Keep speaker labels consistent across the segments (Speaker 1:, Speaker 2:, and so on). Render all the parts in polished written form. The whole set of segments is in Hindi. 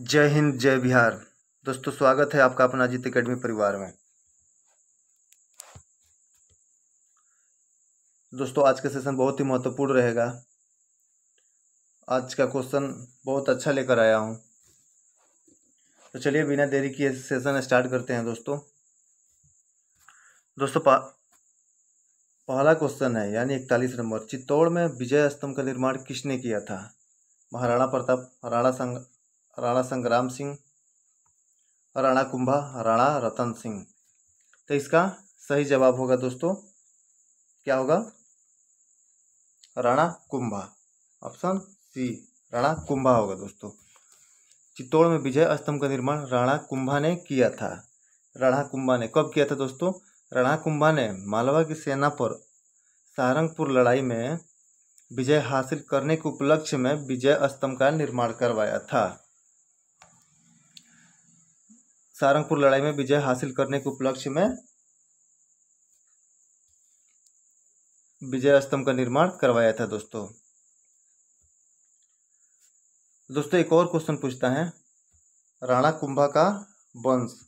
Speaker 1: जय हिंद जय बिहार। दोस्तों स्वागत है आपका अपना अजीत एकेडमी परिवार में। दोस्तों आज का सेशन बहुत ही महत्वपूर्ण रहेगा। आज का क्वेश्चन बहुत अच्छा लेकर आया हूं, तो चलिए बिना देरी किए सेशन स्टार्ट करते हैं। दोस्तों पहला क्वेश्चन है यानी 41 नंबर। चित्तौड़ में विजय स्तंभ का निर्माण किसने किया था? महाराणा प्रताप, राणा संग्राम सिंह, राणा कुंभा, राणा रतन सिंह। तो इसका सही जवाब होगा दोस्तों, क्या होगा? राणा कुंभा। ऑप्शन सी राणा कुंभा होगा दोस्तों। चित्तौड़ में विजय स्तंभ का निर्माण राणा कुंभा ने किया था। राणा कुंभा ने कब किया था दोस्तों? राणा कुंभा ने मालवा की सेना पर सहारनपुर लड़ाई में विजय हासिल करने के उपलक्ष्य में विजय स्तंभ का निर्माण करवाया था। सहारनपुर लड़ाई में विजय हासिल करने के उपलक्ष्य में विजय स्तंभ का निर्माण करवाया था दोस्तों। एक और क्वेश्चन पूछता है, राणा कुंभा का वंश,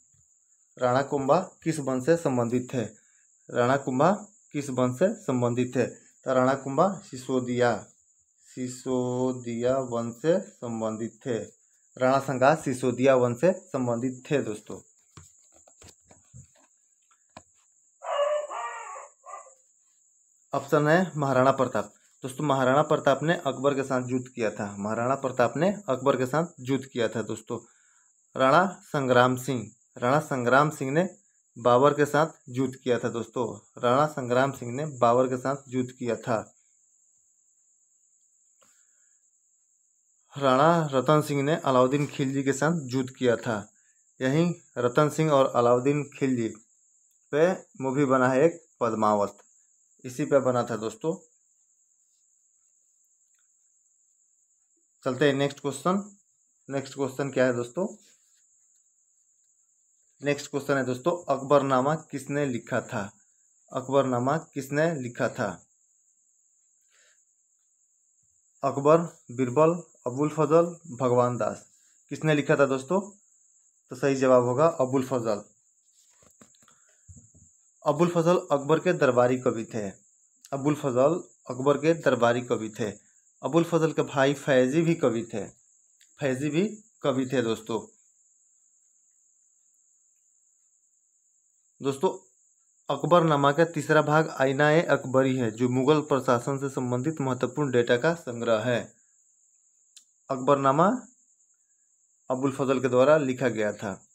Speaker 1: राणा कुंभा किस वंश से संबंधित थे? राणा कुंभा किस वंश से संबंधित थे? तो राणा कुंभा सिसोदिया वंश से संबंधित थे। राणा संगा सिसोदिया वंश से संबंधित थे दोस्तों। ऑप्शन है महाराणा प्रताप। दोस्तों महाराणा प्रताप ने अकबर के साथ युद्ध किया था। महाराणा प्रताप ने अकबर के साथ युद्ध किया था दोस्तों। राणा संग्राम सिंह ने बाबर के साथ युद्ध किया था दोस्तों। राणा संग्राम सिंह ने बाबर के साथ युद्ध किया था। राणा रतन सिंह ने अलाउद्दीन खिलजी के साथ युद्ध किया था। यही रतन सिंह और अलाउद्दीन खिलजी पे मूवी बना है एक, पद्मावत, इसी पे बना था दोस्तों। चलते हैं नेक्स्ट क्वेश्चन क्या है दोस्तों? नेक्स्ट क्वेश्चन है दोस्तों, अकबरनामा किसने लिखा था? अकबरनामा किसने लिखा था? अकबर, बीरबल, अबुल फजल, भगवान दास। किसने लिखा था दोस्तों? तो सही जवाब होगा अबुल फजल। अबुल फजल अकबर के दरबारी कवि थे। अबुल फजल अकबर के दरबारी कवि थे। अबुल फजल के भाई फैजी भी कवि थे दोस्तों। अकबरनामा का तीसरा भाग आईना-ए अकबरी है, जो मुगल प्रशासन से संबंधित महत्वपूर्ण डेटा का संग्रह है। अकबरनामा अबुल फजल के द्वारा लिखा गया था।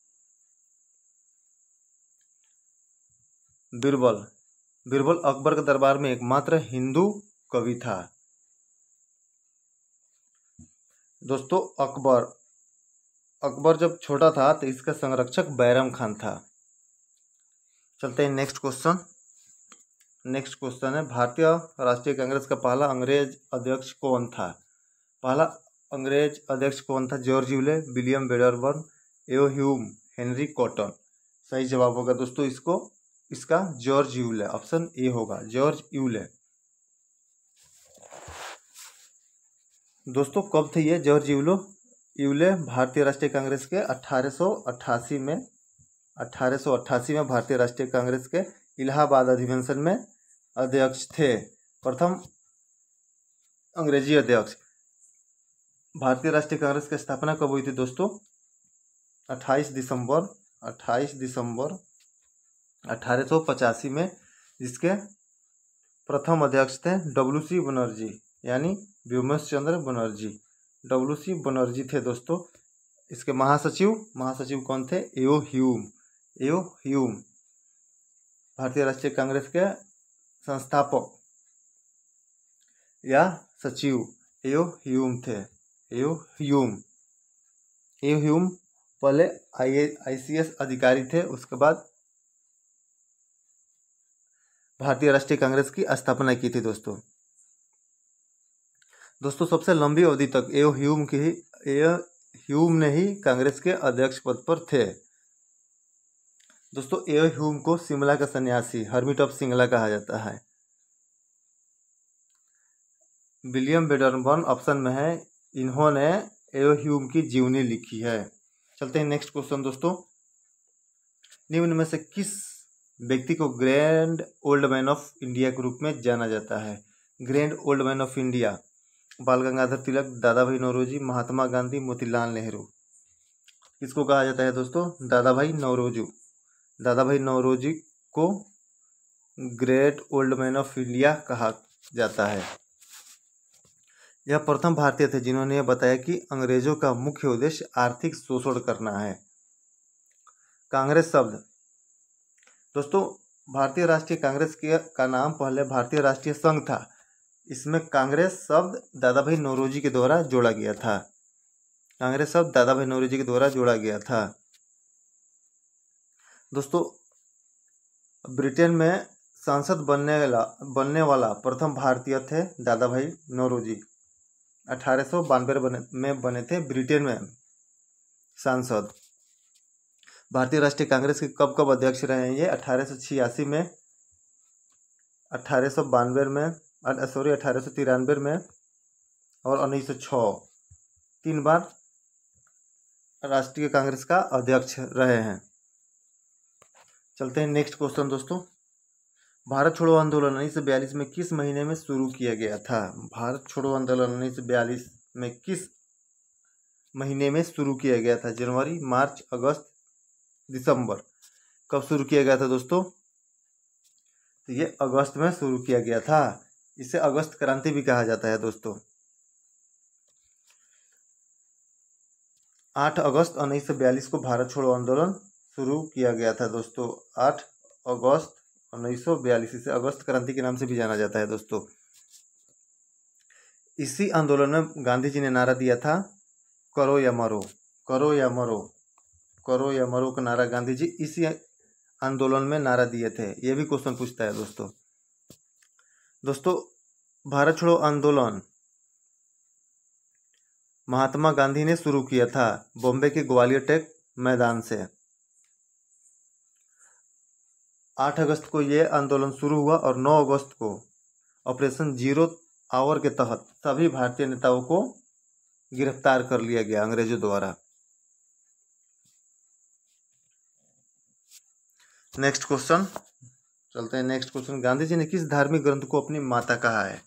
Speaker 1: बीरबल अकबर के दरबार में एकमात्र हिंदू कवि था दोस्तों। अकबर जब छोटा था तो इसका संरक्षक बैरम खान था। चलते हैं नेक्स्ट क्वेश्चन है, भारतीय राष्ट्रीय कांग्रेस का पहला अंग्रेज अध्यक्ष कौन था? पहला अंग्रेज अध्यक्ष कौन था? जॉर्ज यूले, विलियम वेडरबर्न, एओ ह्यूम, हेनरी कॉटन। सही जवाब होगा दोस्तों इसका जॉर्ज यूले। ऑप्शन ए होगा जॉर्ज यूले। दोस्तों कब थे ये जॉर्ज यूले? भारतीय राष्ट्रीय कांग्रेस के 1888 में भारतीय राष्ट्रीय कांग्रेस के इलाहाबाद अधिवेशन में अध्यक्ष थे, प्रथम अंग्रेजी अध्यक्ष। भारतीय राष्ट्रीय कांग्रेस की स्थापना कब हुई थी दोस्तों? 28 दिसंबर 1885 में, जिसके प्रथम अध्यक्ष थे डब्ल्यू.सी. बनर्जी, यानी व्योमेश चंद्र बनर्जी। डब्ल्यू.सी. बनर्जी थे दोस्तों। इसके महासचिव कौन थे? एओ ह्यूम भारतीय राष्ट्रीय कांग्रेस के संस्थापक या सचिव एओ ह्यूम थे। एओ ह्यूम पहले आईसीएस अधिकारी थे, उसके बाद भारतीय राष्ट्रीय कांग्रेस की स्थापना की थी दोस्तों। सबसे लंबी अवधि तक एओ ह्यूम ने ही कांग्रेस के अध्यक्ष पद पर थे दोस्तों। एओ ह्यूम को शिमला का सन्यासी, हर्मिट ऑफ शिमला कहा जाता है। विलियम वेडरबर्न ऑप्शन में है, इन्होंने एओ ह्यूम की जीवनी लिखी है। चलते हैं नेक्स्ट क्वेश्चन दोस्तों। निम्न में से किस व्यक्ति को grand old man of India के रूप में जाना जाता है? Grand old man of India बाल गंगाधर तिलक, दादा भाई नौरोजी, महात्मा गांधी, मोतीलाल नेहरू। किसको कहा जाता है दोस्तों? दादा भाई नौरोजी। दादा भाई नौरोजी को great old man of India कहा जाता है। यह प्रथम भारतीय थे जिन्होंने यह बताया कि अंग्रेजों का मुख्य उद्देश्य आर्थिक शोषण करना है। कांग्रेस शब्द दोस्तों, भारतीय राष्ट्रीय कांग्रेस का नाम पहले भारतीय राष्ट्रीय संघ था। इसमें कांग्रेस शब्द दादा भाई नौरोजी के द्वारा जोड़ा गया था। कांग्रेस शब्द दादा भाई नौरोजी के द्वारा जोड़ा गया था। दोस्तों, ब्रिटेन में सांसद बनने वाला प्रथम भारतीय थे दादा भाई नौरोजी। 1892 में बने थे ब्रिटेन में सांसद। भारतीय राष्ट्रीय कांग्रेस के कब कब अध्यक्ष रहे हैं ये? 1886 में, 1892 में, 1893 में और 1906। 3 बार राष्ट्रीय कांग्रेस का अध्यक्ष रहे हैं। चलते हैं नेक्स्ट क्वेश्चन दोस्तों। भारत छोड़ो आंदोलन 1942 में किस महीने में शुरू किया गया था? भारत छोड़ो आंदोलन 1942 में किस महीने में शुरू किया गया था? जनवरी, मार्च, अगस्त, दिसंबर। कब शुरू किया गया था दोस्तों? तो ये अगस्त में शुरू किया गया था। इसे अगस्त क्रांति भी कहा जाता है दोस्तों। 8 अगस्त 1942 को भारत छोड़ो आंदोलन शुरू किया गया था दोस्तों। 8 अगस्त 1942, इसे अगस्त क्रांति के नाम से भी जाना जाता है दोस्तों। इसी आंदोलन में गांधी जी ने नारा दिया था, करो या मरो, करो या मरो, करो या मरो का नारा गांधी जी इसी आंदोलन में नारा दिए थे। ये भी क्वेश्चन पूछता है दोस्तों। दोस्तों, भारत छोड़ो आंदोलन महात्मा गांधी ने शुरू किया था बॉम्बे के ग्वालियर टेक मैदान से। 8 अगस्त को ये आंदोलन शुरू हुआ और 9 अगस्त को ऑपरेशन जीरो आवर के तहत सभी भारतीय नेताओं को गिरफ्तार कर लिया गया अंग्रेजों द्वारा। नेक्स्ट क्वेश्चन, चलते हैं नेक्स्ट क्वेश्चन। गांधी जी ने किस धार्मिक ग्रंथ को अपनी माता कहा है?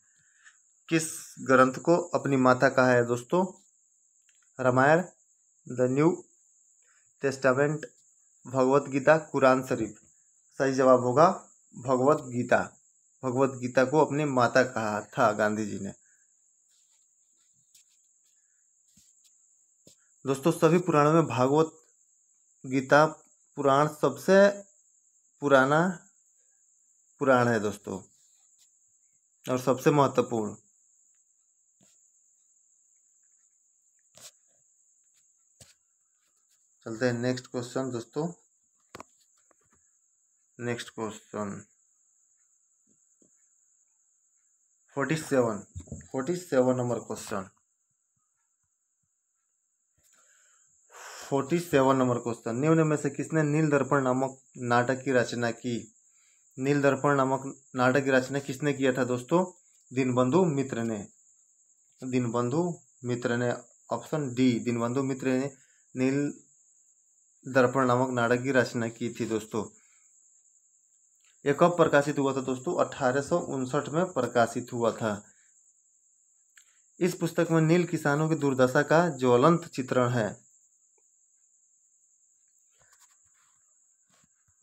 Speaker 1: किस ग्रंथ को अपनी माता कहा है दोस्तों? Ramayan, the new testament, Bhagavad Gita, Quran शरीफ। सही जवाब होगा भगवत गीता। भगवत गीता को अपनी माता कहा था गांधी जी ने। दोस्तों, सभी पुराणों में भागवत गीता पुराण सबसे पुराना पुराण है दोस्तों और सबसे महत्वपूर्ण। चलते हैं नेक्स्ट क्वेश्चन दोस्तों। Next question 47 number question. 47 number question. निम्न में से किसने नील दर्पण नामक नाटक की रचना की? नील दर्पण नामक नाटक की रचना किसने किया था दोस्तों? दीनबंधु मित्र ने। दीनबंधु मित्र ने, ऑप्शन डी, दीनबंधु मित्र ने नील दर्पण नामक नाटक की रचना की थी दोस्तों। यह कब प्रकाशित हुआ था दोस्तों? 1859 में प्रकाशित हुआ था। इस पुस्तक में नील किसानों की दुर्दशा का ज्वलंत चित्रण है।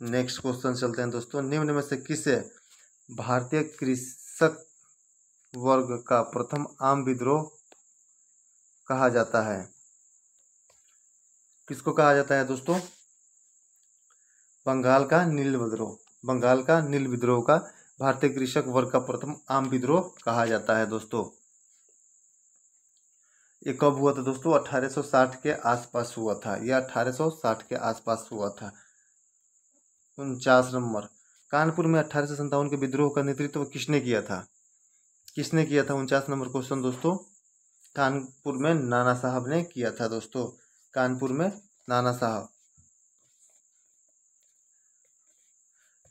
Speaker 1: नेक्स्ट क्वेश्चन चलते हैं दोस्तों। निम्न में से किसे भारतीय कृषक वर्ग का प्रथम आम विद्रोह कहा जाता है? किसको कहा जाता है दोस्तों? बंगाल का नील विद्रोह। बंगाल का नील विद्रोह का भारतीय कृषक वर्ग का प्रथम आम विद्रोह कहा जाता है दोस्तों। ये कब हुआ था दोस्तों? 1860 के आसपास हुआ था। यह 1860 के आसपास हुआ था। 49 नंबर, कानपुर में 1857 के विद्रोह का नेतृत्व किसने किया था? किसने किया था? 49 नंबर क्वेश्चन दोस्तों। कानपुर में नाना साहब ने किया था दोस्तों। कानपुर में नाना साहब।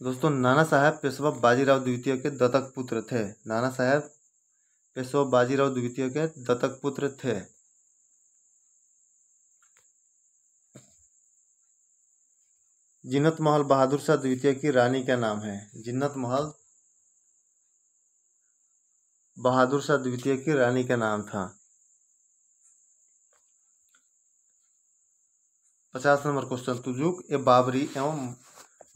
Speaker 1: दोस्तों, नाना साहब पेशवा बाजीराव द्वितीय के दत्तक पुत्र थे। नाना साहब पेशवा बाजीराव द्वितीय के दत्तक पुत्र थे। जिन्नत महल बहादुर शाह द्वितीय की रानी का नाम है। जिन्नत महल बहादुर शाह द्वितीय की रानी का नाम था। 50 नंबर क्वेश्चन, तुजुक ए बाबरी एवं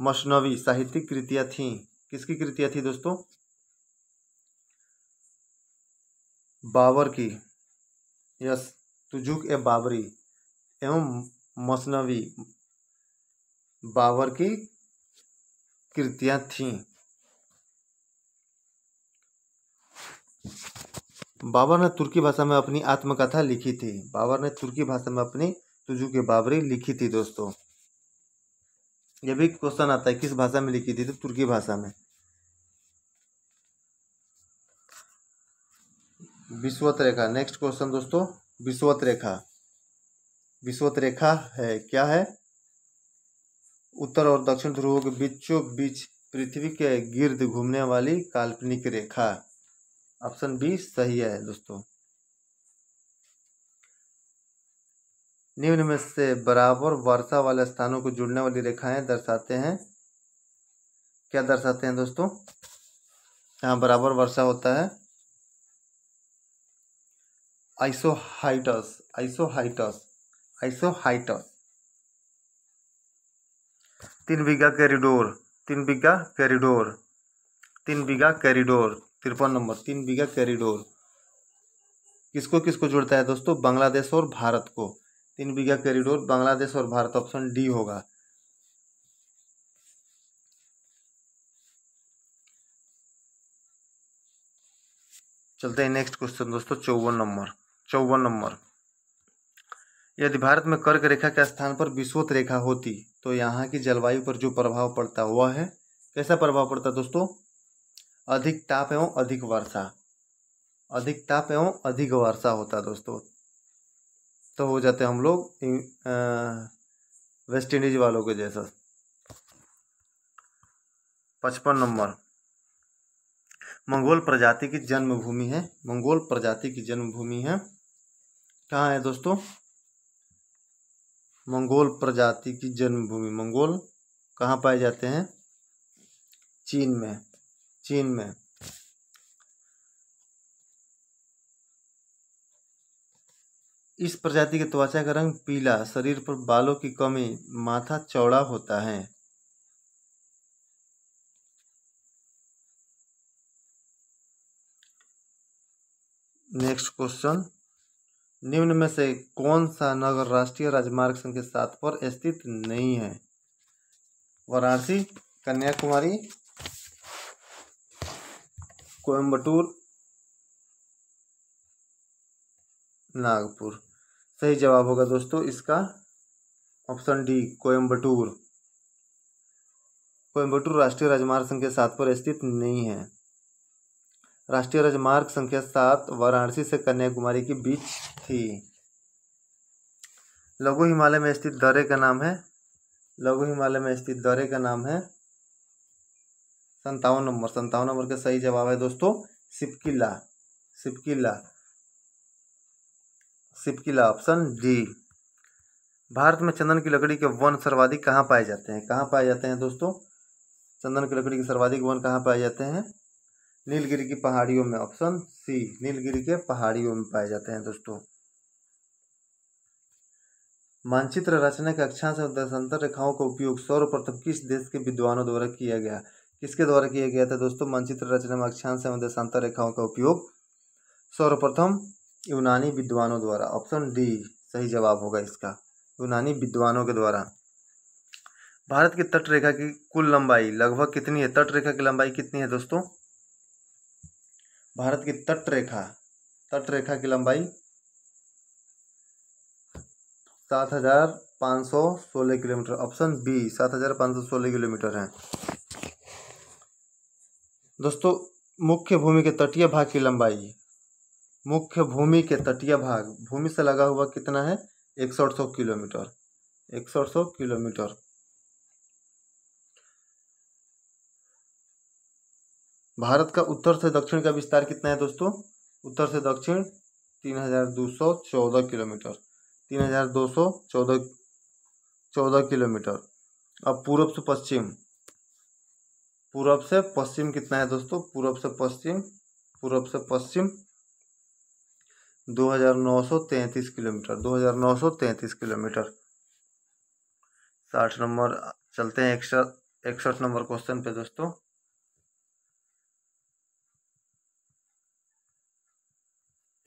Speaker 1: मसनवी साहित्यिक कृतियां थीं। किसकी कृतियां थी दोस्तों? बाबर की। यस, तुजुक ए बाबरी एवं मसनवी बाबर की कृतियां थीं। बाबर ने तुर्की भाषा में अपनी आत्मकथा लिखी थी। बाबर ने तुर्की भाषा में अपनी तुजुक ए बाबरी लिखी थी दोस्तों। यह भी क्वेश्चन आता है किस भाषा में लिखी थी, तो तुर्की भाषा में। विषुवत रेखा, नेक्स्ट क्वेश्चन दोस्तों, विषुवत रेखा। विषुवत रेखा है क्या है? उत्तर और दक्षिण ध्रुवों के बीचों बीच पृथ्वी के गिर्द घूमने वाली काल्पनिक रेखा। ऑप्शन बी सही है दोस्तों। निम्न में से बराबर वर्षा वाले स्थानों को जुड़ने वाली रेखाएं दर्शाते हैं। क्या दर्शाते हैं दोस्तों? यहाँ बराबर वर्षा होता है। आइसोहाइटस, आइसोहाइटस, आइसोहाइटस। 3 बीघा कॉरिडोर, 3 बीघा कॉरिडोर, 3 बीघा कॉरिडोर। 53 नंबर, 3 बीघा कॉरिडोर किसको किसको जोड़ता है दोस्तों? बांग्लादेश और भारत को। 3 बीघा कॉरिडोर बांग्लादेश और भारत, ऑप्शन डी होगा। चलते हैं नेक्स्ट क्वेश्चन दोस्तों, 54 नंबर। 54 नंबर, यदि भारत में कर्क रेखा के स्थान पर विषुवत रेखा होती तो यहाँ की जलवायु पर जो प्रभाव पड़ता वह है, कैसा प्रभाव पड़ता दोस्तों? अधिक ताप एवं अधिक वर्षा, अधिक ताप एवं अधिक वर्षा होता दोस्तों। तो हो जाते हम लोग वेस्ट इंडीज वालों के जैसा। 55 नंबर, मंगोल प्रजाति की जन्मभूमि है। मंगोल प्रजाति की जन्मभूमि है, कहाँ है दोस्तों? मंगोल प्रजाति की जन्मभूमि, मंगोल कहाँ पाए जाते हैं? चीन में, चीन में। इस प्रजाति की त्वचा का रंग पीला, शरीर पर बालों की कमी, माथा चौड़ा होता है। नेक्स्ट क्वेश्चन, निम्न में से कौन सा नगर राष्ट्रीय राजमार्ग संख्या 7 पर स्थित नहीं है? वाराणसी, कन्याकुमारी, कोयम्बटूर, नागपुर। सही जवाब होगा दोस्तों इसका ऑप्शन डी, कोयम्बटूर। कोयम्बटूर राष्ट्रीय राजमार्ग संख्या 7 पर स्थित नहीं है। राष्ट्रीय राजमार्ग संख्या 7 वाराणसी से कन्याकुमारी के बीच थी। लघु हिमालय में स्थित दर्रे का नाम है, लघु हिमालय में स्थित दर्रे का नाम है 57 नंबर। 57 नंबर का सही जवाब है दोस्तों सिपकिला, सिपकिला, सिपकिला, ऑप्शन डी। भारत में चंदन की लकड़ी के वन सर्वाधिक कहाँ पाए जाते हैं? कहाँ पाए जाते हैं दोस्तों? चंदन की लकड़ी के सर्वाधिक वन कहाँ पाए जाते हैं? नीलगिरी की पहाड़ियों में, ऑप्शन सी, नीलगिरी के पहाड़ियों में पाए जाते हैं दोस्तों। मानचित्र रचना के अक्षांश और देशांतर रेखाओं का उपयोग सर्वप्रथम किस देश के विद्वानों द्वारा किया गया? किसके द्वारा किया गया था दोस्तों? मानचित्र रचना में अक्षांश एवं देशांतर रेखाओं का उपयोग सर्वप्रथम यूनानी विद्वानों द्वारा, ऑप्शन डी सही जवाब होगा इसका, यूनानी विद्वानों के द्वारा। भारत की तट रेखा की कुल लंबाई लगभग कितनी है? तट रेखा की लंबाई कितनी है दोस्तों? भारत की तट रेखा की लंबाई 7516 किलोमीटर, ऑप्शन बी 7516 किलोमीटर है दोस्तों। मुख्य भूमि के तटीय भाग की लंबाई, मुख्य भूमि के तटीय भाग, भूमि से लगा हुआ कितना है? 6100 किलोमीटर, 6100 किलोमीटर। भारत का उत्तर से दक्षिण का विस्तार कितना है दोस्तों? उत्तर से दक्षिण 3214 किलोमीटर, 3214 किलोमीटर। अब पूरब से पश्चिम, पूरब से पश्चिम कितना है दोस्तों? पूरब से पश्चिम, पूरब से पश्चिम 2933 किलोमीटर, 2933 किलोमीटर। 60 नंबर। चलते हैं 61 नंबर क्वेश्चन पे दोस्तों।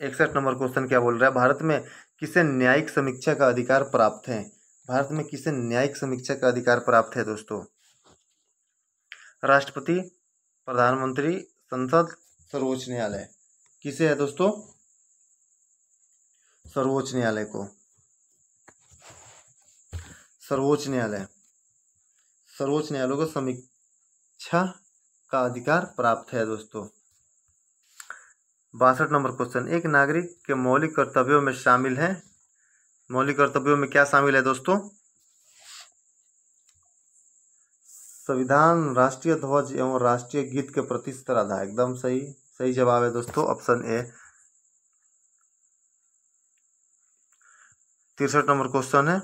Speaker 1: 61 नंबर क्वेश्चन क्या बोल रहा है? भारत में किसे न्यायिक समीक्षा का अधिकार प्राप्त है? भारत में किसे न्यायिक समीक्षा का अधिकार प्राप्त है दोस्तों? राष्ट्रपति, प्रधानमंत्री, संसद, सर्वोच्च न्यायालय। किसे है दोस्तों? सर्वोच्च न्यायालय को। सर्वोच्च न्यायालय, सर्वोच्च न्यायालय को समीक्षा का अधिकार प्राप्त है दोस्तों। 62 नंबर क्वेश्चन, एक नागरिक के मौलिक कर्तव्यों में शामिल है। मौलिक कर्तव्यों में क्या शामिल है दोस्तों? संविधान, राष्ट्रीय ध्वज एवं राष्ट्रीय गीत के प्रति श्रद्धा। एकदम सही, सही जवाब है दोस्तों ऑप्शन ए। 63 नंबर क्वेश्चन है,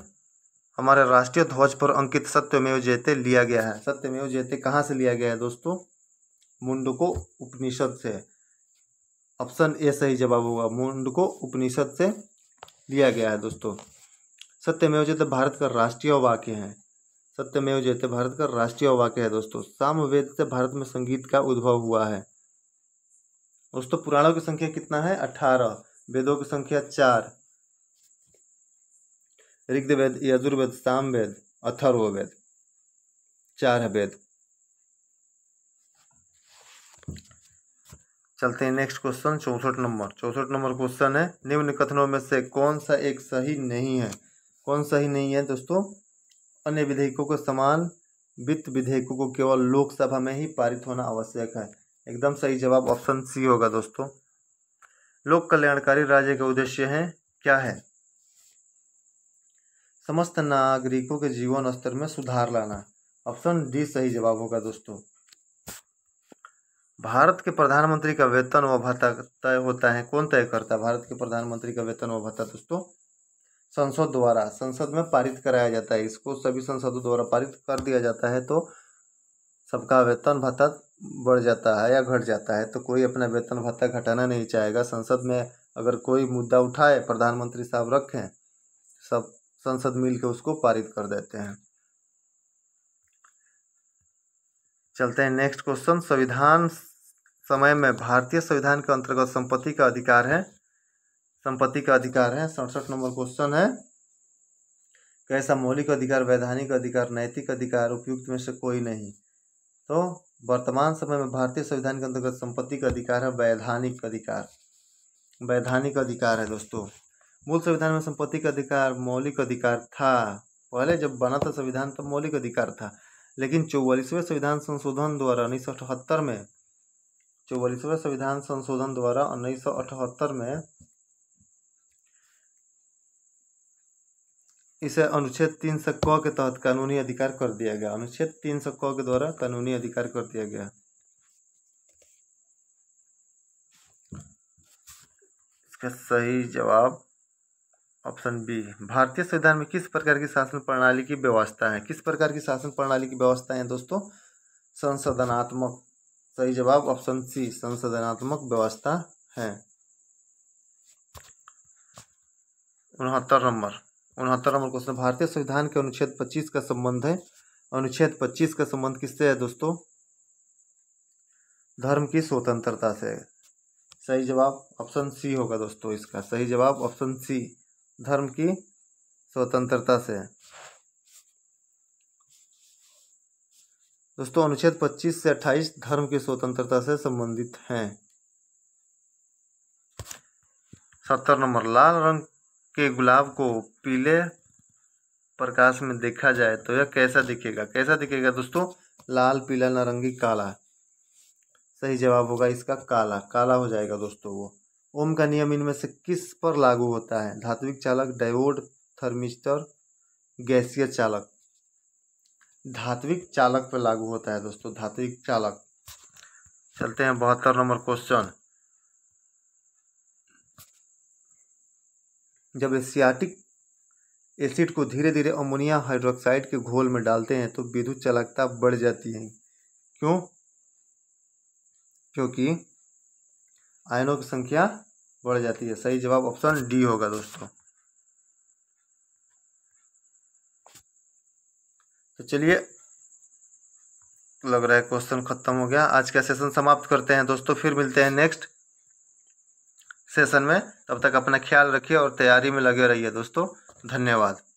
Speaker 1: हमारे राष्ट्रीय ध्वज पर अंकित सत्यमेव जयते लिया गया है। सत्यमेव जयते कहाँ से लिया गया है दोस्तों? मुंडको उपनिषद से। ऑप्शन ए सही जवाब होगा, मुंडको उपनिषद से लिया गया है दोस्तों। सत्यमेव जयते भारत का राष्ट्रीय वाक्य है। सत्यमेव जयते भारत का राष्ट्रीय वाक्य है दोस्तों। सामवेद से भारत में संगीत का उद्भव हुआ है दोस्तों। पुराणों की संख्या कितना है? 18। वेदों की संख्या 4। ऋग्वेद, यजुर्वेद, सामवेद, अथर्ववेद, 4 है वेद। चलते हैं next question 64 number. 64 number question है, निम्न कथनों में से कौन सा एक सही नहीं है? कौन सही नहीं है दोस्तों? अन्य विधेयकों के समान वित्त विधेयकों को केवल लोकसभा में ही पारित होना आवश्यक है। एकदम सही जवाब ऑप्शन सी होगा दोस्तों। लोक कल्याणकारी राज्य का उद्देश्य है क्या है? समस्त नागरिकों के जीवन स्तर में सुधार लाना। ऑप्शन डी सही जवाब होगा दोस्तों। भारत के प्रधानमंत्री का वेतन व भत्ता तय होता है, कौन तय करता है भारत के प्रधानमंत्री का वेतन व भत्ता दोस्तों? संसद द्वारा, संसद में पारित कराया जाता है इसको। सभी संसदों द्वारा पारित कर दिया जाता है तो सबका वेतन भत्ता बढ़ जाता है या घट जाता है। तो कोई अपना वेतन भत्ता घटाना नहीं चाहेगा। संसद में अगर कोई मुद्दा उठाए, प्रधानमंत्री साहब रखें, सब संसद मिल के उसको पारित कर देते हैं। चलते हैं नेक्स्ट क्वेश्चन। संविधान समय में भारतीय संविधान के अंतर्गत संपत्ति का अधिकार है। संपत्ति का अधिकार है। 67 नंबर क्वेश्चन है, कैसा मौलिक अधिकार, वैधानिक अधिकार, नैतिक अधिकार, उपयुक्त में से कोई नहीं? तो वर्तमान समय में भारतीय संविधान के अंतर्गत संपत्ति का अधिकार है वैधानिक अधिकार। वैधानिक अधिकार है दोस्तों। मूल संविधान में संपत्ति का अधिकार मौलिक अधिकार था। पहले जब बना था संविधान तब मौलिक अधिकार था, लेकिन 44वें संविधान संशोधन द्वारा 1978 में 44वें संविधान संशोधन द्वारा 1978 में इसे अनुच्छेद 300 क के तहत कानूनी अधिकार कर दिया गया। अनुच्छेद 300 क के द्वारा कानूनी अधिकार कर दिया गया। इसका सही जवाब ऑप्शन बी। भारतीय संविधान में किस प्रकार की शासन प्रणाली की व्यवस्था है? किस प्रकार की शासन प्रणाली की व्यवस्था है दोस्तों? संसदनात्मक। सही जवाब ऑप्शन सी, संसदनात्मक व्यवस्था है। 69 नंबर क्वेश्चन, भारतीय संविधान के अनुच्छेद 25 का संबंध है। अनुच्छेद 25 का संबंध किससे है दोस्तों? धर्म की स्वतंत्रता से। सही जवाब ऑप्शन सी होगा दोस्तों। इसका सही जवाब ऑप्शन सी, धर्म की स्वतंत्रता से। दोस्तों अनुच्छेद 25 से 28 धर्म की स्वतंत्रता से संबंधित हैं। 70 नंबर, लाल रंग के गुलाब को पीले प्रकाश में देखा जाए तो यह कैसा दिखेगा? कैसा दिखेगा दोस्तों? लाल, पीला, नारंगी, काला। सही जवाब होगा इसका काला। काला हो जाएगा दोस्तों वो। ओम का नियम इनमें से किस पर लागू होता है? धात्विक चालक, डायोड, थर्मिस्टर, गैसीय चालक। धात्विक चालक पर लागू होता है दोस्तों, धात्विक चालक। चलते हैं 72 नंबर क्वेश्चन। जब एशियाटिक एसिड को धीरे धीरे अमोनिया हाइड्रोक्साइड के घोल में डालते हैं तो विद्युत चालकता बढ़ जाती है। क्यों? क्योंकि आयनों की संख्या बढ़ जाती है। सही जवाब ऑप्शन डी होगा दोस्तों। तो चलिए, लग रहा है क्वेश्चन खत्म हो गया। आज का सेशन समाप्त करते हैं दोस्तों, फिर मिलते हैं नेक्स्ट सेशन में। तब तक अपना ख्याल रखिए और तैयारी में लगे रहिए दोस्तों। धन्यवाद।